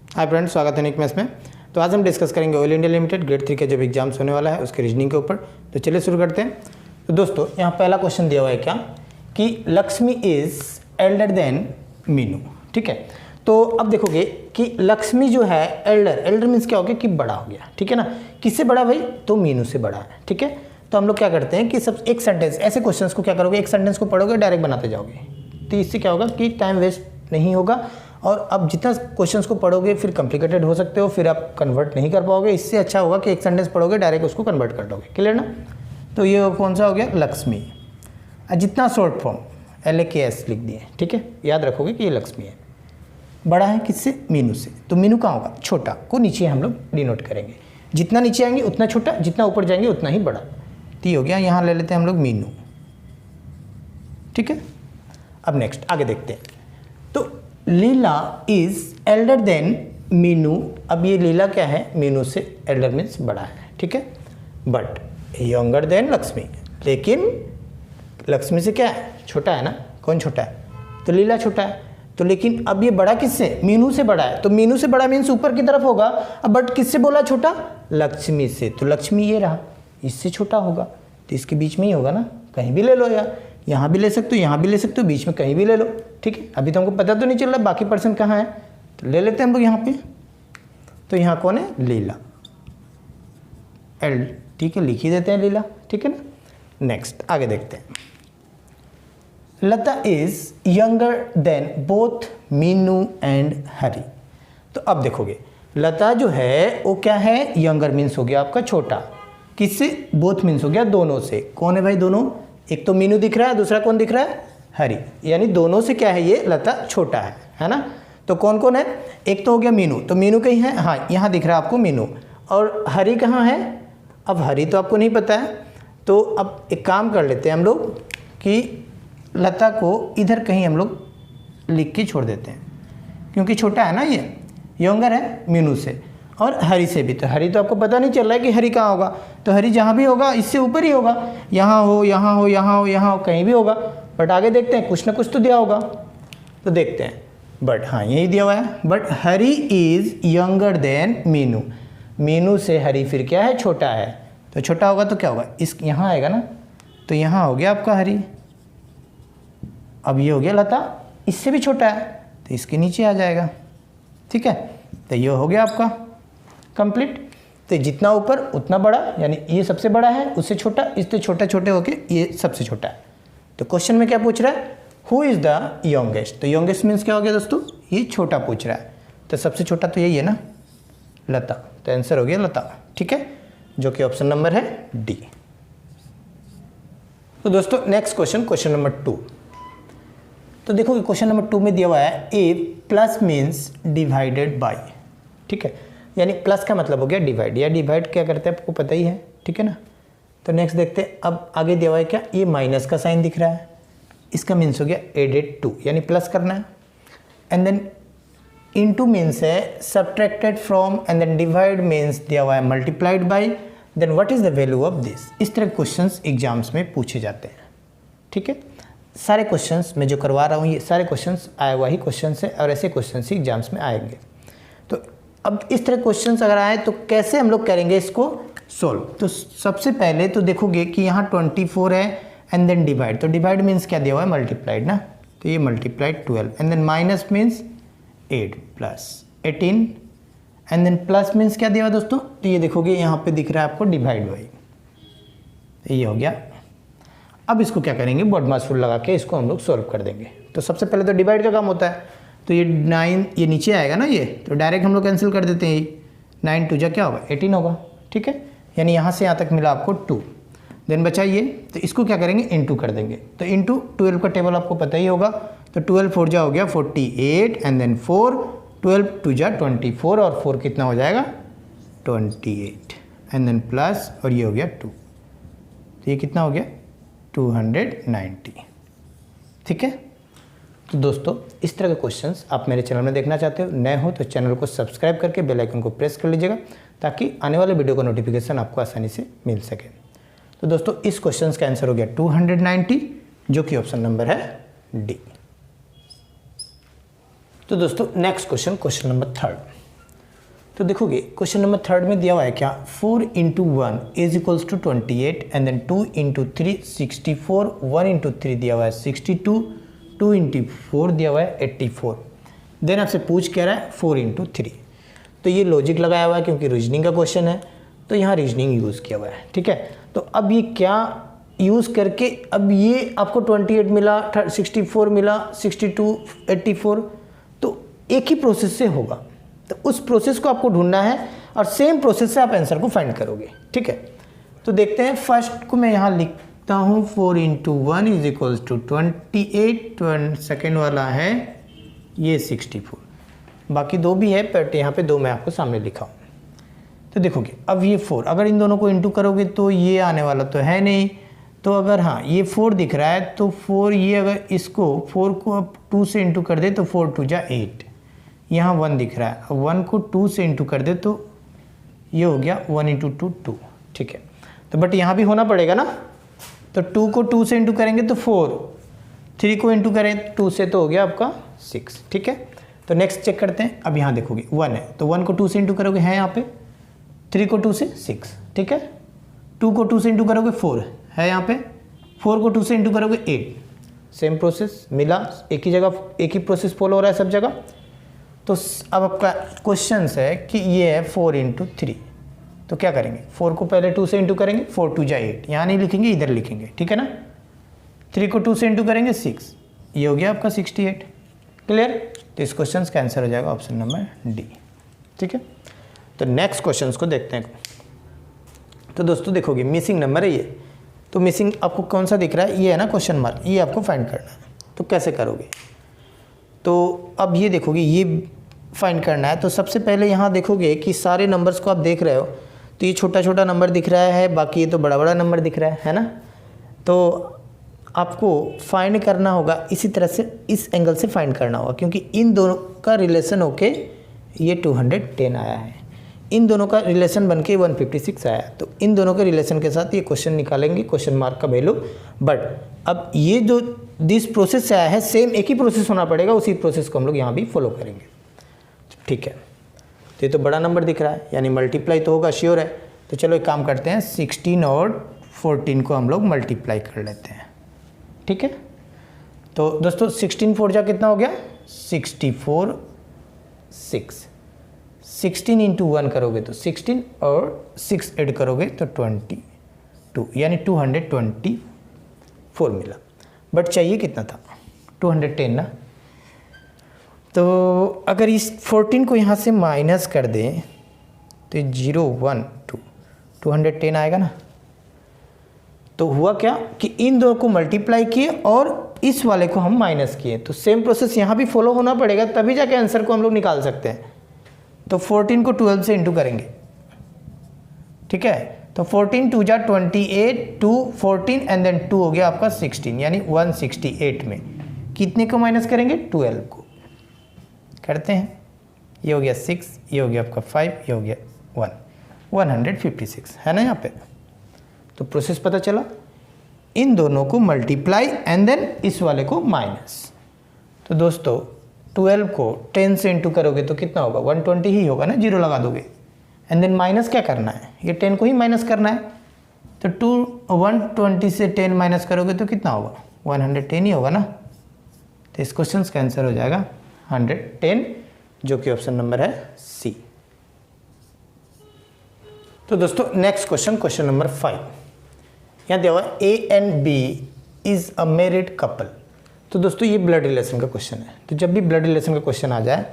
Hi friends, स्वागत है निक maths में। तो आज हम डिस्कस करेंगे ऑयल इंडिया लिमिटेड ग्रेड 3 के जब एग्जाम्स होने वाला है उसके रीजनिंग के ऊपर। तो चलिए शुरू करते हैं। तो दोस्तों यहाँ पहला क्वेश्चन दिया हुआ है क्या कि Lakshmi is elder than Meenu. ठीक है, तो अब देखोगे कि लक्ष्मी जो है एल्डर मीन्स क्या हो गया कि बड़ा हो गया। ठीक है ना, किससे बड़ा भाई? तो मीनू से बड़ा है। ठीक है, तो हम लोग क्या करते हैं कि सब एक सेंटेंस, ऐसे क्वेश्चंस को क्या करोगे, एक सेंटेंस को पढ़ोगे डायरेक्ट बनाते जाओगे। तो इससे क्या होगा कि टाइम वेस्ट नहीं होगा। और अब जितना क्वेश्चंस को पढ़ोगे फिर कॉम्प्लिकेटेड हो सकते हो, फिर आप कन्वर्ट नहीं कर पाओगे। इससे अच्छा होगा कि एक सेंटेंस पढ़ोगे डायरेक्ट उसको कन्वर्ट कर दोगे। क्लियर ना? तो ये कौन सा हो गया? लक्ष्मी। जितना शॉर्ट फॉर्म LAKS लिख दिए। ठीक है, याद रखोगे कि ये लक्ष्मी है। बड़ा है किससे? मीनू से। तो मीनू कहाँ होगा? छोटा को नीचे हम लोग डिनोट करेंगे। जितना नीचे आएंगे उतना छोटा, जितना ऊपर जाएंगे उतना ही बड़ा। तो ये हो गया, यहाँ ले लेते हैं हम लोग मीनू। ठीक है, अब नेक्स्ट आगे देखते हैं। तो लीला इज एल्डर देन मीनू। अब ये लीला क्या है? मीनू से एल्डर मीन्स बड़ा है। ठीक है, बट यंगर देन लक्ष्मी। लेकिन लक्ष्मी से क्या है? छोटा है ना। कौन छोटा है? तो लीला छोटा है। तो लेकिन अब ये बड़ा किससे? मीनू से बड़ा है। तो मीनू से बड़ा मीन्स ऊपर की तरफ होगा। अब बट किससे बोला छोटा? लक्ष्मी से। तो लक्ष्मी ये रहा, इससे छोटा होगा। तो इसके बीच में ही होगा ना। कहीं भी ले लो यार, यहाँ भी ले सकते हो, यहाँ भी ले सकते हो, बीच में कहीं भी ले लो। ठीक है, अभी तो हमको पता तो नहीं चल रहा बाकी पर्सन कहाँ है, तो ले लेते हैं हम लोग यहाँ पे। तो यहाँ कौन है? लीला। एल। ठीक है, लिख ही देते हैं लीला। ठीक है ना। नेक्स्ट आगे देखते हैं। Lata is younger than both Meenu and Hari. तो अब देखोगे लता जो है वो क्या है? यंगर मीन्स हो गया आपका छोटा। किससे? बोथ मीन्स हो गया दोनों से। कौन है भाई दोनों? एक तो मीनू दिख रहा है, दूसरा कौन दिख रहा है? हरी। यानी दोनों से क्या है? ये लता छोटा है ना। तो कौन कौन है? एक तो हो गया मीनू। तो मीनू कहीं है? हाँ, यहाँ दिख रहा है आपको मीनू। और हरी कहाँ है? अब हरी तो आपको नहीं पता है। तो अब एक काम कर लेते हैं हम लोग कि लता को इधर कहीं हम लोग लिख के छोड़ देते हैं, क्योंकि छोटा है ना, ये यंगर है मीनू से और हरी से भी। तो हरी तो आपको पता नहीं चल रहा है कि हरी कहाँ होगा। तो हरी जहाँ भी होगा इससे ऊपर ही होगा। यहाँ हो, यहाँ हो, यहाँ हो, यहाँ हो, कहीं भी होगा। बट आगे देखते हैं, कुछ ना कुछ तो दिया होगा, तो देखते हैं। बट हाँ, यही दिया हुआ है। But Hari is younger then Meenu. Meenu से हरी फिर क्या है? छोटा है। तो छोटा होगा तो क्या होगा? इस यहाँ आएगा ना। तो यहाँ हो गया आपका हरी। अब ये हो गया लता, इससे भी छोटा है तो इसके नीचे आ जाएगा। ठीक है, तो ये हो गया आपका कंप्लीट। तो जितना ऊपर उतना बड़ा, यानी ये सबसे बड़ा है, उससे छोटा, इससे छोटे छोटे होके ये सबसे छोटा है। तो क्वेश्चन में क्या पूछ रहा है? Who is the youngest. तो यंगेस्ट मीन्स क्या हो गया दोस्तों? ये छोटा पूछ रहा है। तो सबसे छोटा तो यही है ना, लता। तो आंसर हो गया लता। ठीक है, जो कि ऑप्शन नंबर है डी। तो दोस्तों नेक्स्ट क्वेश्चन, क्वेश्चन नंबर 2। तो देखो क्वेश्चन नंबर 2 में दिया हुआ है ए प्लस मीन्स डिवाइडेड बाई। ठीक है, यानी प्लस का मतलब हो गया डिवाइड, या डिवाइड क्या करते हैं आपको पता ही है। ठीक है ना। तो नेक्स्ट देखते हैं। अब आगे दिया हुआ है क्या? ये माइनस का साइन दिख रहा है, इसका मीन्स हो गया एडेड टू, यानी प्लस करना है। एंड देन इनटू मीन्स है subtracted from, and then divide means दिया हुआ है multiplied by. Then what is the value of this? इस तरह क्वेश्चंस एग्जाम्स में पूछे जाते हैं। ठीक है, सारे क्वेश्चंस मैं जो करवा रहा हूँ ये सारे क्वेश्चंस आए हुआ ही क्वेश्चंस है, और ऐसे क्वेश्चंस ही एग्जाम्स में आएंगे। तो अब इस तरह क्वेश्चंस अगर आए तो कैसे हम लोग करेंगे इसको सोल्व? तो सबसे पहले तो देखोगे कि यहाँ 24 है एंड देन डिवाइड। तो डिवाइड मीन्स क्या दिया हुआ है? मल्टीप्लाइड ना। तो ये multiplied 12 and then minus means 8 plus 18 and then plus means क्या दिया हुआ दोस्तों? तो ये देखोगे यहाँ पे दिख रहा है आपको डिवाइड बाई। तो ये हो गया। अब इसको क्या करेंगे? बॉडमास रूल लगा के इसको हम लोग सोल्व कर देंगे। तो सबसे पहले तो डिवाइड का काम होता है। तो ये 9 ये नीचे आएगा ना, ये तो डायरेक्ट हम लोग कैंसिल कर देते हैं। 9 2 जा क्या होगा? 18 होगा। ठीक है, यानी यहाँ से यहाँ तक मिला आपको 2। देन बचा ये, तो इसको क्या करेंगे? इनटू कर देंगे। तो इनटू 12 का टेबल आपको पता ही होगा। तो 12 4 जा हो गया 48 एंड देन 4, 12 2 जा 24 और 4 कितना हो जाएगा? 28 एंड देन प्लस, और ये हो गया 2। तो ये कितना हो गया? 290। ठीक है, तो दोस्तों इस तरह के क्वेश्चंस आप मेरे चैनल में देखना चाहते हो, नए हो तो चैनल को सब्सक्राइब करके बेल आइकन को प्रेस कर लीजिएगा, ताकि आने वाले वीडियो का नोटिफिकेशन आपको आसानी से मिल सके। तो दोस्तों इस क्वेश्चंस का आंसर हो गया 290, जो कि ऑप्शन नंबर है डी। तो दोस्तों नेक्स्ट क्वेश्चन, क्वेश्चन नंबर 3। तो देखोगे क्वेश्चन नंबर 3 में दिया हुआ है क्या, 4 × 1 is equals to 28 and then 2 × 3 64, 1 × 3 दिया हुआ है 62, 2 × 4 दिया हुआ है 84। देन आपसे पूछ कह रहा है 4 × 3। तो ये लॉजिक लगाया हुआ है क्योंकि रीजनिंग का क्वेश्चन है, तो यहाँ रीजनिंग यूज़ किया हुआ है। ठीक है, तो अब ये क्या यूज़ करके, अब ये आपको 28 मिला, 64 मिला, 62, 84, तो एक ही प्रोसेस से होगा। तो उस प्रोसेस को आपको ढूंढना है और सेम प्रोसेस से आप आंसर को फाइंड करोगे। ठीक है, तो देखते हैं। फर्स्ट को मैं यहाँ लिखता हूँ 4 × 1 इज इक्वल्स टू 28, सेकेंड वाला है ये 64, बाकी दो भी है बट यहाँ पे दो मैं आपको सामने लिखा हूँ। तो देखोगे अब ये 4, अगर इन दोनों को इंटू करोगे तो ये आने वाला तो है नहीं, तो अगर हाँ ये 4 दिख रहा है तो 4, ये अगर इसको 4 को अब 2 से इंटू कर दे तो 4 2 जा 8, यहाँ 1 दिख रहा है, अब 1 को 2 से इंटू कर दे तो ये हो गया 1 × 2 2। ठीक है, तो बट यहाँ भी होना पड़ेगा ना, तो 2 को 2 से इंटू करेंगे तो 4, 3 को इंटू करें 2 से तो हो गया आपका 6। ठीक है, तो नेक्स्ट चेक करते हैं। अब यहाँ देखोगे 1 है तो 1 को 2 से इंटू करोगे है यहाँ पे, 3 को 2 से 6। ठीक है, 2 को 2 से इंटू करोगे 4 है यहाँ पे, 4 को 2 से इंटू करोगे 8। सेम प्रोसेस मिला, एक ही जगह एक ही प्रोसेस फॉलो हो रहा है सब जगह। तो अब आपका क्वेश्चन है कि ये है 4 × 3, तो क्या करेंगे, 4 को पहले 2 से इंटू करेंगे, 4 2 जा 8, यहाँ नहीं लिखेंगे इधर लिखेंगे। ठीक है ना, 3 को 2 से इंटू करेंगे 6, ये हो गया आपका 68। क्लियर, तो इस क्वेश्चन का आंसर हो जाएगा ऑप्शन नंबर डी। ठीक है, तो नेक्स्ट क्वेश्चन को देखते हैं। तो दोस्तों देखोगे मिसिंग नंबर है ये, तो मिसिंग आपको कौन सा दिख रहा है, ये है ना क्वेश्चन मार्क, ये आपको फाइंड करना है। तो कैसे करोगे, तो अब ये देखोगे ये फाइंड करना है। तो सबसे पहले यहाँ देखोगे कि सारे नंबर्स को आप देख रहे हो, तो ये छोटा छोटा नंबर दिख रहा है, बाकी ये तो बड़ा बड़ा नंबर दिख रहा है ना। तो आपको फाइंड करना होगा इसी तरह से, इस एंगल से फाइंड करना होगा, क्योंकि इन दोनों का रिलेशन होके ये 210 आया है, इन दोनों का रिलेशन बन के 156 आया। तो इन दोनों के रिलेशन के साथ ये क्वेश्चन निकालेंगे, क्वेश्चन मार्क का वैल्यू। बट अब ये जो जिस प्रोसेस से आया है सेम एक ही प्रोसेस होना पड़ेगा, उसी प्रोसेस को हम लोग यहाँ भी फॉलो करेंगे। ठीक है, तो ये तो बड़ा नंबर दिख रहा है, यानी मल्टीप्लाई तो होगा, श्योर है। तो चलो एक काम करते हैं, 16 और 14 को हम लोग मल्टीप्लाई कर लेते हैं। ठीक है, तो दोस्तों 16 4 जा कितना हो गया, 64, 6, 16 × 1 करोगे तो 16 और 6 ऐड करोगे तो 22, यानी 224 मिला। बट चाहिए कितना था, 210 ना। तो अगर इस 14 को यहाँ से माइनस कर दें तो 0 1 2 210 आएगा ना। तो हुआ क्या कि इन दो को मल्टीप्लाई किए और इस वाले को हम माइनस किए, तो सेम प्रोसेस यहाँ भी फॉलो होना पड़ेगा, तभी जाके आंसर को हम लोग निकाल सकते हैं। तो 14 को 12 से इंटू करेंगे। ठीक है, तो 14 2 जा 28, 2 14 एंड देन 2 हो गया आपका 16, यानी 168 में कितने को माइनस करेंगे, 12 को। करते हैं, ये हो गया 6, ये हो गया आपका 5, ये हो गया 1, 156 है ना यहाँ पे। तो प्रोसेस पता चला, इन दोनों को मल्टीप्लाई एंड देन इस वाले को माइनस। तो दोस्तों 12 को 10 से इंटू करोगे तो कितना होगा, 120 ही होगा ना, जीरो लगा दोगे। एंड देन माइनस क्या करना है, ये 10 को ही माइनस करना है। तो 120 से 10 माइनस करोगे तो कितना होगा, 110 ही होगा ना। तो इस क्वेश्चन का आंसर हो जाएगा 110, जो कि ऑप्शन नंबर है सी। तो दोस्तों नेक्स्ट क्वेश्चन, क्वेश्चन नंबर 5, यहाँ दिया हुआ A and B is a married couple. तो दोस्तों ये ब्लड रिलेशन का क्वेश्चन है। तो जब भी ब्लड रिलेशन का क्वेश्चन आ जाए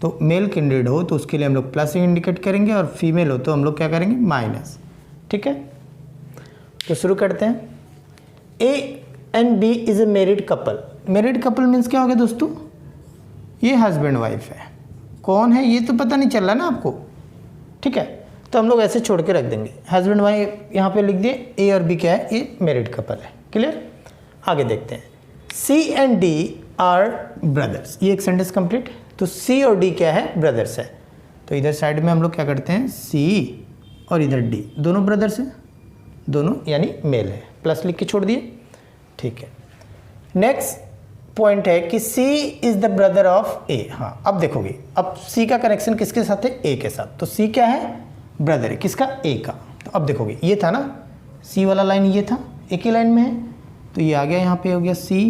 तो मेल कैंडिडेट हो तो उसके लिए हम लोग प्लस इंडिकेट करेंगे, और फीमेल हो तो हम लोग क्या करेंगे, माइनस। ठीक है, तो शुरू करते हैं। A and B is a married couple. Married couple means क्या हो गया दोस्तों, ये हस्बैंड वाइफ है। कौन है ये तो पता नहीं चल रहा ना आपको। ठीक है, तो हम लोग ऐसे छोड़ के रख देंगे, हस्बैंड वाइफ यहाँ पे लिख दिए। ए और बी क्या है, ये मैरिड कपल है। क्लियर, आगे देखते हैं। सी एंड डी आर ब्रदर्स, ये एक सेंटेंस कंप्लीट। तो सी और डी क्या है, ब्रदर्स है। तो इधर साइड में हम लोग क्या करते हैं, सी और इधर डी, दोनों ब्रदर्स हैं, दोनों यानी मेल है, प्लस लिख के छोड़ दिए। ठीक है, नेक्स्ट पॉइंट है कि सी इज द ब्रदर ऑफ ए। हाँ, अब देखोगे, अब सी का कनेक्शन किसके साथ है? ए के साथ। तो सी क्या है? ब्रदर है किसका? ए का। तो अब देखोगे, ये था ना सी वाला लाइन, ये था एक ही लाइन में है, तो ये आ गया यहाँ पे हो गया सी,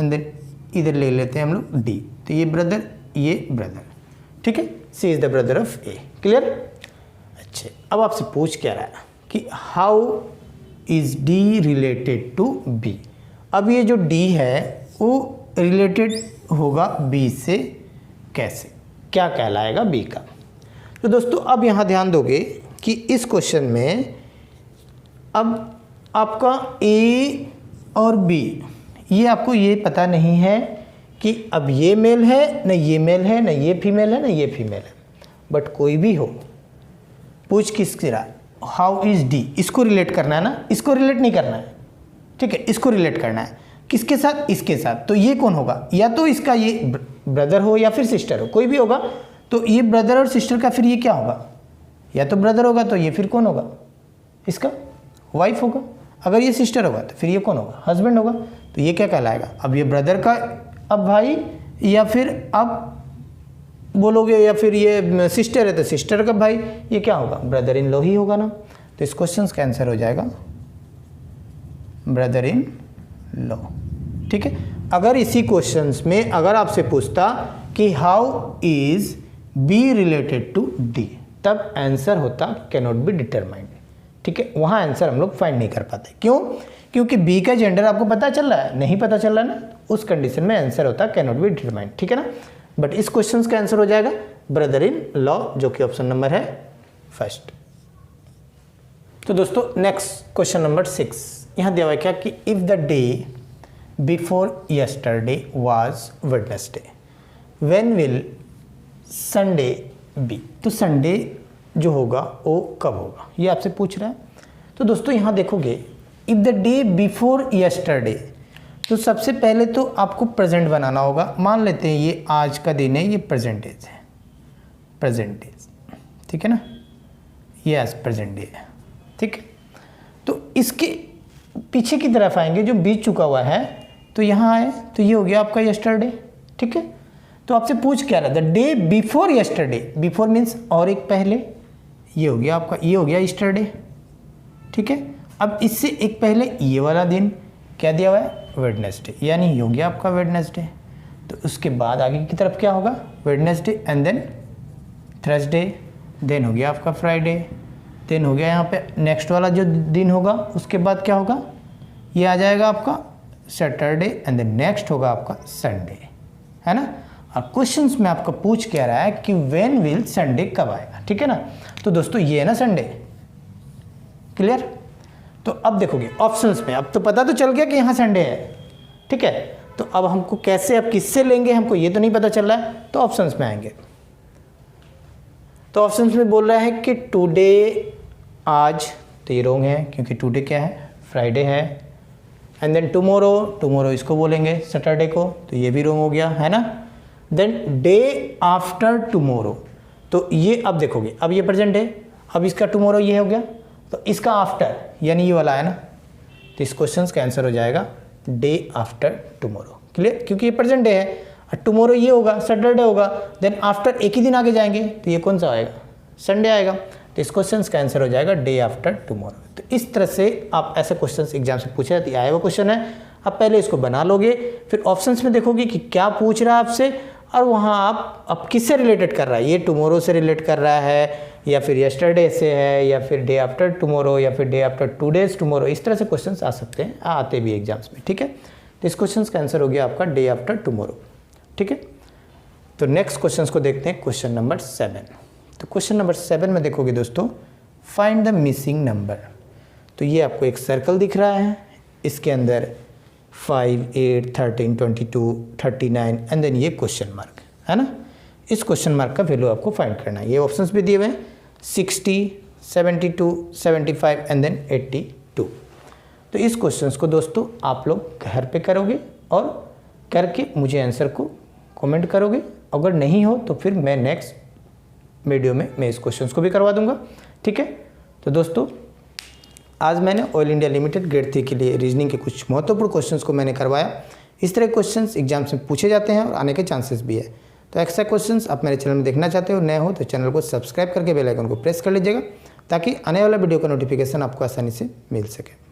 एंड देन इधर ले लेते हैं हम लोग डी। तो ये ब्रदर, ये ब्रदर, ठीक है। C is the brother of A. Clear? अच्छा, अब आपसे पूछ क्या रहा है कि how is D related to B. अब ये जो डी है वो रिलेटेड होगा बी से कैसे, क्या कहलाएगा बी का। तो दोस्तों अब यहाँ ध्यान दोगे कि इस क्वेश्चन में अब आपका ए और बी, ये आपको ये पता नहीं है कि अब ये मेल है, न ये मेल है, न ये फीमेल है, न ये फीमेल है, बट कोई भी हो, पूछ किसकी रहा, हाउ इज डी, इसको रिलेट करना है ना, इसको रिलेट नहीं करना है, ठीक है, इसको रिलेट करना है किसके साथ? इसके साथ। तो ये कौन होगा? या तो इसका ये ब्रदर हो या फिर सिस्टर हो, कोई भी होगा। तो ये ब्रदर और सिस्टर का फिर ये क्या होगा? या तो ब्रदर होगा, तो ये फिर कौन होगा? इसका वाइफ होगा। अगर ये सिस्टर होगा तो फिर ये कौन होगा? हस्बैंड होगा। तो ये क्या कहलाएगा? अब ये ब्रदर का अब भाई, या फिर अब बोलोगे या फिर ये सिस्टर है तो सिस्टर का भाई, ये क्या होगा? ब्रदर इन लॉ ही होगा ना। तो इस क्वेश्चन का आंसर हो जाएगा ब्रदर इन लॉ, ठीक है। अगर इसी क्वेश्चंस में अगर आपसे पूछता कि how is B related to D, तब आंसर होता कैन नॉट बी डिटरमाइंड, ठीक है। वहाँ आंसर हम लोग फाइंड नहीं कर पाते। क्यों? क्योंकि बी का जेंडर आपको पता चल रहा है, नहीं पता चल रहा है ना, उस कंडीशन में आंसर होता कैन नॉट बी डिटरमाइंड, ठीक है ना। बट इस क्वेश्चन का आंसर हो जाएगा ब्रदर इन लॉ, जो कि ऑप्शन नंबर है फर्स्ट। तो दोस्तों नेक्स्ट क्वेश्चन नंबर 6, यहाँ दिया हुआ है क्या कि if the day before yesterday was Wednesday, when will Sunday be. तो संडे जो होगा वो कब होगा, ये आपसे पूछ रहा है। तो दोस्तों यहाँ देखोगे, if the day before yesterday, तो सबसे पहले तो आपको प्रेजेंट बनाना होगा। मान लेते हैं ये आज का दिन है, ये प्रेजेंट डेज है, प्रेजेंट डेज, ठीक है ना, ये आज प्रेजेंट डे है, ठीक है। तो इसके पीछे की तरफ आएंगे, जो बीत चुका हुआ है, तो यहाँ आए तो ये हो गया आपका यस्टरडे, ठीक है। तो आपसे पूछ क्या रहा, the day before yesterday, before means और एक पहले, ये हो गया आपका, ये हो गया यस्टरडे, ठीक है। अब इससे एक पहले ये वाला दिन क्या दिया हुआ है? वेडनेसडे, यानी ये हो गया आपका वेडनेसडे। तो उसके बाद आगे की तरफ क्या होगा? Wednesday and then Thursday, then हो गया आपका फ्राइडे, देन हो गया यहाँ पे नेक्स्ट वाला जो दिन होगा, उसके बाद क्या होगा? ये आ जाएगा आपका सैटरडे एंड देन नेक्स्ट होगा आपका संडे, है ना। और क्वेश्चंस में आपका पूछ क्या रहा है कि व्हेन विल संडे, कब आएगा, ठीक है ना। तो दोस्तों ये है ना संडे, क्लियर। तो अब देखोगे ऑप्शंस में, अब तो पता तो चल गया कि यहाँ संडे है, ठीक है। तो अब हमको कैसे, अब किससे लेंगे, हमको ये तो नहीं पता चल रहा है, तो ऑप्शंस में आएंगे। तो ऑप्शंस में बोल रहा है कि टुडे, आज, तो ये रॉन्ग है क्योंकि टुडे क्या है? फ्राइडे है। एंड देन टुमारो, टुमारो इसको बोलेंगे सैटरडे को, तो ये भी रॉन्ग हो गया, है ना। देन डे आफ्टर टुमारो, तो ये अब देखोगे, अब ये प्रेजेंट है, अब इसका टुमारो ये हो गया, तो इसका आफ्टर यानी ये वाला है ना। तो इस क्वेश्चन का आंसर हो जाएगा डे आफ्टर टुमारो, क्लियर, क्योंकि ये प्रेजेंट डे है और टुमारो ये होगा सैटरडे होगा, देन आफ्टर एक ही दिन आगे जाएंगे तो ये कौन सा आएगा? संडे आएगा। तो इस क्वेश्चन का आंसर हो जाएगा डे आफ्टर टुमारो। तो इस तरह से आप ऐसे क्वेश्चंस एग्जाम से पूछे जाते, आया हुआ क्वेश्चन है, आप पहले इसको बना लोगे, फिर ऑप्शंस में देखोगे कि क्या पूछ रहा है आपसे, और वहाँ आप अब किससे रिलेटेड कर रहा है, ये टुमारो से रिलेट कर रहा है, या फिर यस्टरडे से है, या फिर डे आफ्टर टुमारो, या फिर डे आफ्टर 2 days टुमारो। इस तरह से क्वेश्चंस आ सकते हैं, आते भी एग्जाम्स में, ठीक है। तो इस क्वेश्चन का आंसर हो गया आपका डे आफ्टर टुमारो, ठीक है। तो नेक्स्ट क्वेश्चन को देखते हैं, क्वेश्चन नंबर 7। तो क्वेश्चन नंबर 7 में देखोगे दोस्तों, फाइंड द मिसिंग नंबर। तो ये आपको एक सर्कल दिख रहा है, इसके अंदर 5, 8, 13, 22, 39 एंड देन ये क्वेश्चन मार्क है ना। इस क्वेश्चन मार्क का वैल्यू आपको फाइंड करना है। ये ऑप्शंस भी दिए हुए हैं, 60, 72, 75 एंड देन 82। तो इस क्वेश्चंस को दोस्तों आप लोग घर पे करोगे और करके मुझे आंसर को कमेंट करोगे। अगर नहीं हो तो फिर मैं नेक्स्ट वीडियो में मैं इस क्वेश्चंस को भी करवा दूंगा, ठीक है। तो दोस्तों आज मैंने ऑयल इंडिया लिमिटेड ग्रेड 3 के लिए रीजनिंग के कुछ महत्वपूर्ण क्वेश्चंस को मैंने करवाया। इस तरह के क्वेश्चंस एग्जाम्स में पूछे जाते हैं और आने के चांसेस भी है। तो एक्स्ट्रा क्वेश्चंस आप मेरे चैनल में देखना चाहते हो, नए हो तो चैनल को सब्सक्राइब करके बेल आइकन को प्रेस कर लीजिएगा ताकि आने वाला वीडियो का नोटिफिकेशन आपको आसानी से मिल सके।